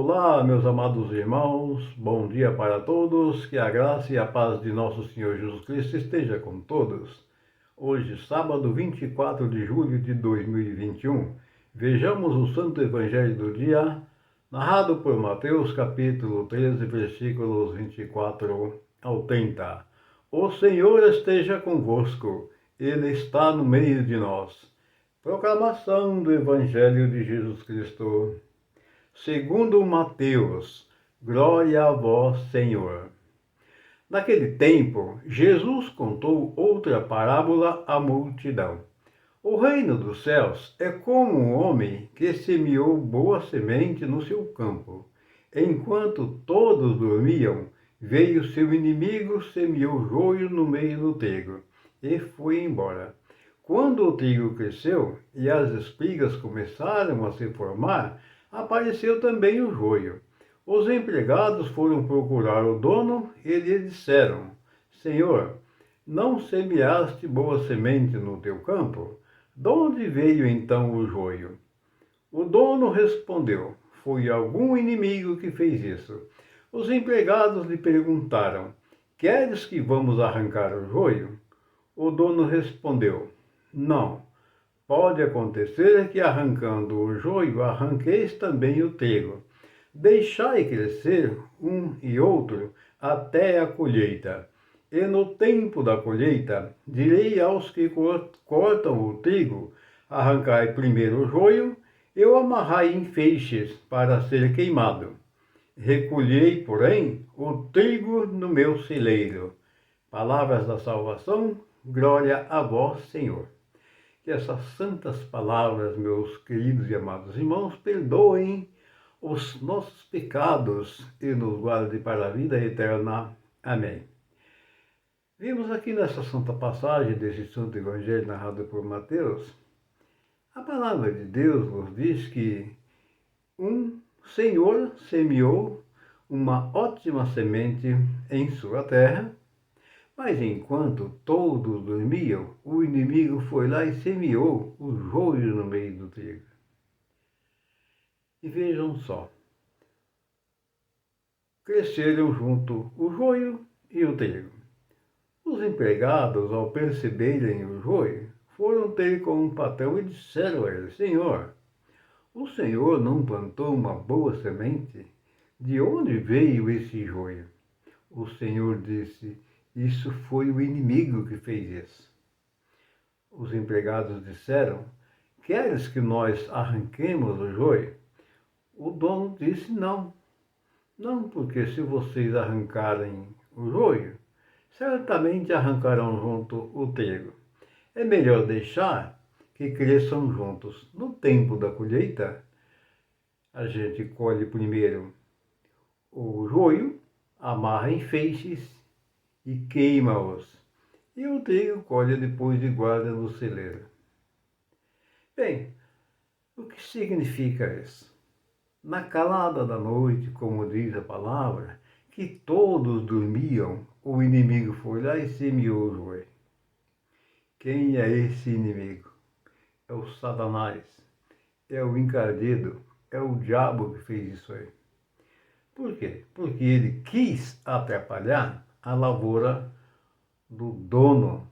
Olá, meus amados irmãos, bom dia para todos, que a graça e a paz de nosso Senhor Jesus Cristo esteja com todos. Hoje, sábado 24 de julho de 2021, vejamos o Santo Evangelho do dia, narrado por Mateus, capítulo 13, versículos 24 ao 30. O Senhor esteja convosco, Ele está no meio de nós. Proclamação do Evangelho de Jesus Cristo segundo Mateus, glória a vós, Senhor. Naquele tempo, Jesus contou outra parábola à multidão. O reino dos céus é como um homem que semeou boa semente no seu campo. Enquanto todos dormiam, veio seu inimigo, semeou joio no meio do trigo e foi embora. Quando o trigo cresceu e as espigas começaram a se formar, apareceu também o joio. Os empregados foram procurar o dono e lhe disseram: Senhor, não semeaste boa semente no teu campo? De onde veio então o joio? O dono respondeu: Foi algum inimigo que fez isso. Os empregados lhe perguntaram: Queres que vamos arrancar o joio? O dono respondeu: Não. Pode acontecer que, arrancando o joio, arranqueis também o trigo. Deixai crescer um e outro até a colheita. E no tempo da colheita, direi aos que cortam o trigo: arrancai primeiro o joio e o amarrai em feixes para ser queimado. Recolhei, porém, o trigo no meu celeiro. Palavras da salvação, glória a vós, Senhor. Que essas santas palavras, meus queridos e amados irmãos, perdoem os nossos pecados e nos guardem para a vida eterna. Amém. Vimos aqui nessa santa passagem desse santo evangelho narrado por Mateus, a palavra de Deus nos diz que um Senhor semeou uma ótima semente em sua terra. Mas enquanto todos dormiam, o inimigo foi lá e semeou o joio no meio do trigo. E vejam só, cresceram junto o joio e o trigo. Os empregados, ao perceberem o joio, foram ter com o patrão e disseram a ele: Senhor, o Senhor não plantou uma boa semente? De onde veio esse joio? O Senhor disse: Isso foi o inimigo que fez isso. Os empregados disseram: Queres que nós arranquemos o joio? O dono disse: Não. Não, porque se vocês arrancarem o joio, certamente arrancarão junto o trigo. É melhor deixar que cresçam juntos. No tempo da colheita, a gente colhe primeiro o joio, amarra em feixes e queima-os, e o trigo colhe depois e guarda no celeiro. Bem, o que significa isso? Na calada da noite, como diz a palavra, que todos dormiam, o inimigo foi lá e semeou o joio. Quem é esse inimigo? É o Satanás, é o encardido, é o diabo que fez isso aí. Por quê? Porque ele quis atrapalhar a lavoura do dono,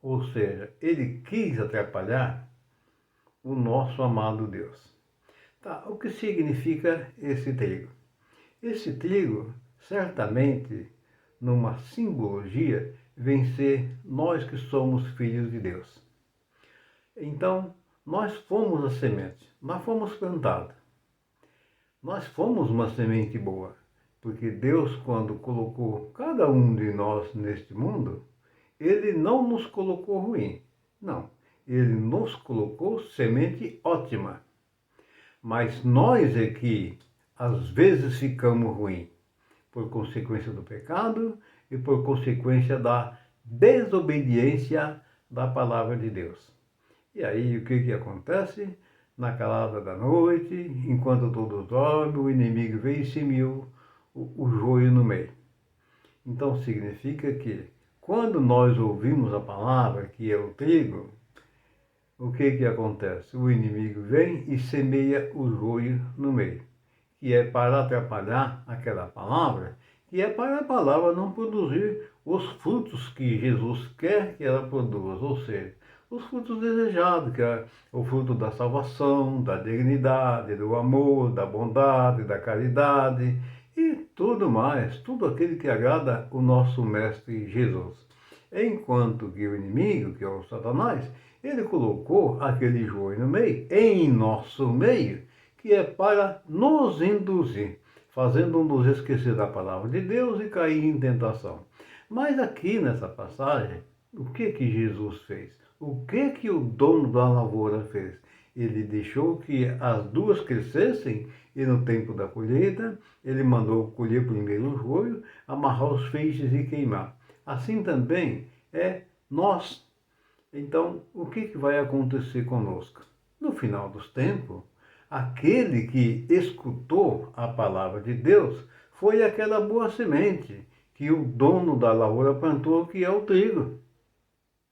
ou seja, ele quis atrapalhar o nosso amado Deus. Tá, o que significa esse trigo? Esse trigo, certamente, numa simbologia, vem ser nós que somos filhos de Deus. Então, nós fomos a semente, nós fomos plantados. Nós fomos uma semente boa, porque Deus, quando colocou cada um de nós neste mundo, Ele não nos colocou ruim, não. Ele nos colocou semente ótima. Mas nós é que, às vezes, ficamos ruim, por consequência do pecado e por consequência da desobediência da palavra de Deus. E aí, o que acontece? Na calada da noite, enquanto todos dormem, o inimigo veio e semeou o joio no meio. Então significa que, quando nós ouvimos a palavra, que é o trigo, o que acontece? O inimigo vem e semeia o joio no meio, que é para atrapalhar aquela palavra, que é para a palavra não produzir os frutos que Jesus quer que ela produza, ou seja, os frutos desejados, que é o fruto da salvação, da dignidade, do amor, da bondade, da caridade e tudo mais, tudo aquilo que agrada o nosso Mestre Jesus. Enquanto que o inimigo, que é o Satanás, ele colocou aquele joio no meio, em nosso meio, que é para nos induzir, fazendo-nos esquecer da palavra de Deus e cair em tentação. Mas aqui nessa passagem, o que Jesus fez? O que o dono da lavoura fez? Ele deixou que as duas crescessem e no tempo da colheita, ele mandou colher primeiro o joio, amarrar os feixes e queimar. Assim também é nós. Então, o que vai acontecer conosco? No final dos tempos, aquele que escutou a palavra de Deus foi aquela boa semente que o dono da lavoura plantou, que é o trigo.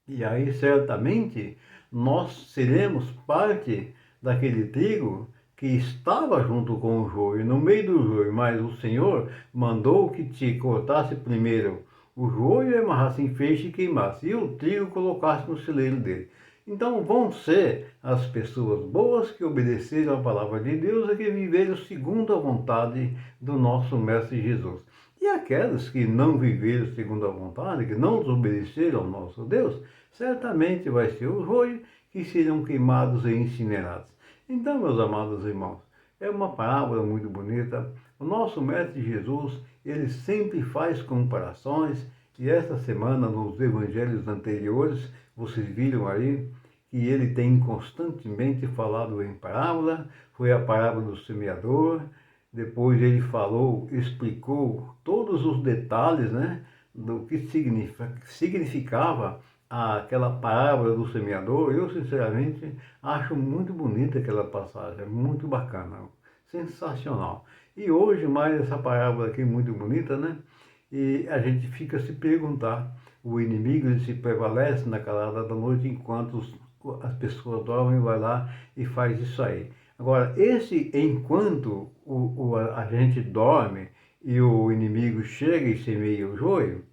E aí, certamente, nós seremos parte daquele trigo que estava junto com o joio, no meio do joio, mas o Senhor mandou que te cortasse primeiro o joio, amarrasse em feixe e queimasse, e o trigo colocasse no celeiro dele. Então vão ser as pessoas boas que obedeceram a palavra de Deus e que viveram segundo a vontade do nosso Mestre Jesus. E aqueles que não viveram segundo a vontade, que não desobedeceram ao nosso Deus, certamente vai ser o joio que serão queimados e incinerados. Então, meus amados irmãos, é uma parábola muito bonita. O nosso Mestre Jesus, ele sempre faz comparações, e esta semana, nos evangelhos anteriores, vocês viram aí que ele tem constantemente falado em parábola. Foi a parábola do semeador, depois ele falou, explicou todos os detalhes, né, do que significava aquela parábola do semeador. Eu, sinceramente, acho muito bonita aquela passagem, muito bacana, sensacional. E hoje, mais essa parábola aqui muito bonita, né? E a gente fica a se perguntar, o inimigo ele se prevalece na calada da noite enquanto as pessoas dormem, vai lá e faz isso aí. Agora, esse enquanto a gente dorme e o inimigo chega e semeia o joio,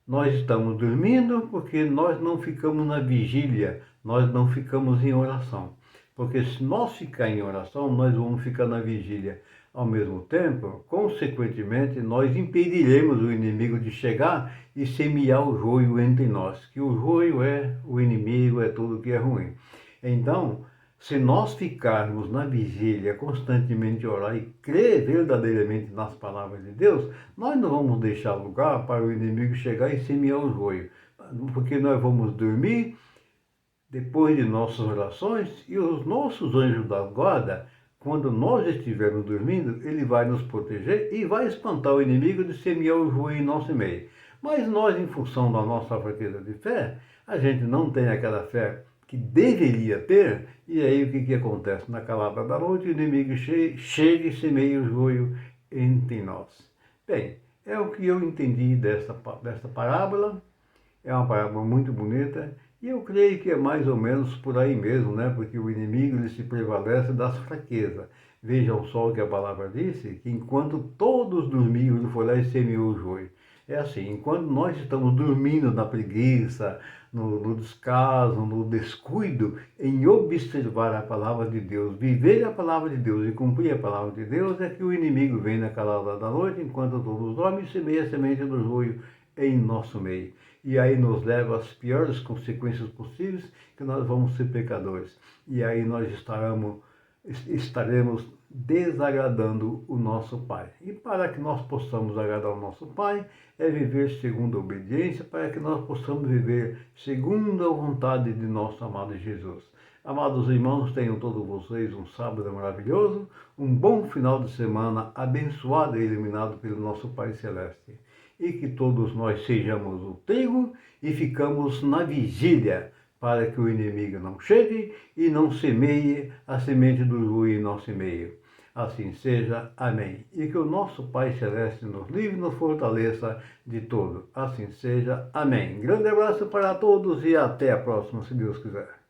nós estamos dormindo porque nós não ficamos na vigília, nós não ficamos em oração. Porque se nós ficar em oração, nós vamos ficar na vigília. Ao mesmo tempo, consequentemente, nós impediremos o inimigo de chegar e semear o joio entre nós, que o joio é o inimigo, é tudo que é ruim. Então, se nós ficarmos na vigília, constantemente orar e crer verdadeiramente nas palavras de Deus, nós não vamos deixar lugar para o inimigo chegar e semear o joio, porque nós vamos dormir depois de nossas orações e os nossos anjos da guarda, quando nós estivermos dormindo, ele vai nos proteger e vai espantar o inimigo de semear o joio em nosso meio. Mas nós, em função da nossa fraqueza de fé, a gente não tem aquela fé que deveria ter, e aí o que acontece? Na calada da noite, o inimigo chega e semeia o joio entre nós. Bem, é o que eu entendi desta parábola. É uma parábola muito bonita, e eu creio que é mais ou menos por aí mesmo, né? Porque o inimigo ele se prevalece das fraquezas. Vejam só o que a palavra disse, que enquanto todos dormiam, ele foi lá e semeou o joio. É assim, enquanto nós estamos dormindo na preguiça, no descaso, no descuido, em observar a palavra de Deus, viver a palavra de Deus e cumprir a palavra de Deus, é que o inimigo vem na calada da noite, enquanto todos dormem, e semeia a semente do joio em nosso meio. E aí nos leva às piores consequências possíveis, que nós vamos ser pecadores. E aí nós estaremos desagradando o nosso Pai. E para que nós possamos agradar o nosso Pai, é viver segundo a obediência, para que nós possamos viver segundo a vontade de nosso amado Jesus. Amados irmãos, tenham todos vocês um sábado maravilhoso, um bom final de semana abençoado e iluminado pelo nosso Pai Celeste. E que todos nós sejamos o trigo e ficamos na vigília, para que o inimigo não chegue e não semeie a semente do joio em nosso meio. Assim seja. Amém. E que o nosso Pai Celeste nos livre e nos fortaleça de todo. Assim seja. Amém. Grande abraço para todos e até a próxima, se Deus quiser.